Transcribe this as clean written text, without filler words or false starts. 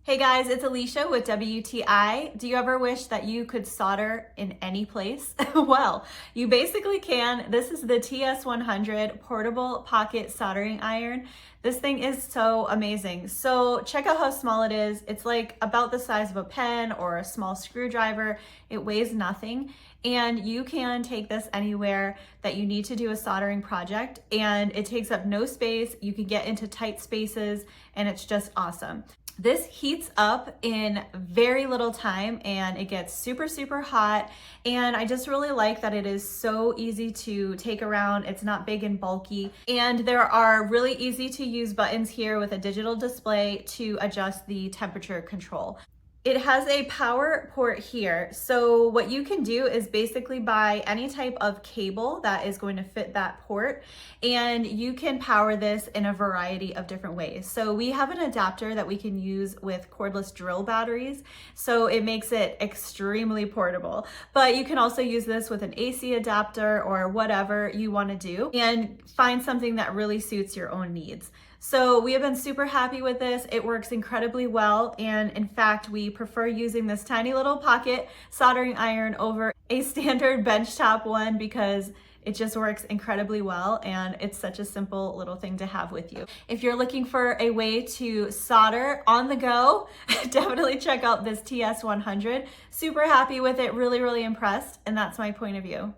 Hey guys, it's Alicia with WTI. Do you ever wish that you could solder in any place? Well, you basically can. This is the TS100 portable pocket soldering iron. This thing is so amazing. So check out how small it is. It's like about the size of a pen or a small screwdriver. It weighs nothing. And you can take this anywhere that you need to do a soldering project, and it takes up no space. You can get into tight spaces, and it's just awesome. This heats up in very little time and it gets super, super hot. And I just really like that it is so easy to take around. It's not big and bulky. And there are really easy to use buttons here with a digital display to adjust the temperature control. It has a power port here. So what you can do is basically buy any type of cable that is going to fit that port, and you can power this in a variety of different ways. So we have an adapter that we can use with cordless drill batteries. So it makes it extremely portable, but you can also use this with an AC adapter or whatever you want to do and find something that really suits your own needs. So we have been super happy with this. It works incredibly well. And in fact, we prefer using this tiny little pocket soldering iron over a standard benchtop one because it just works incredibly well and it's such a simple little thing to have with you. If you're looking for a way to solder on the go, definitely check out this TS100. Super happy with it, really, really impressed. And that's my point of view.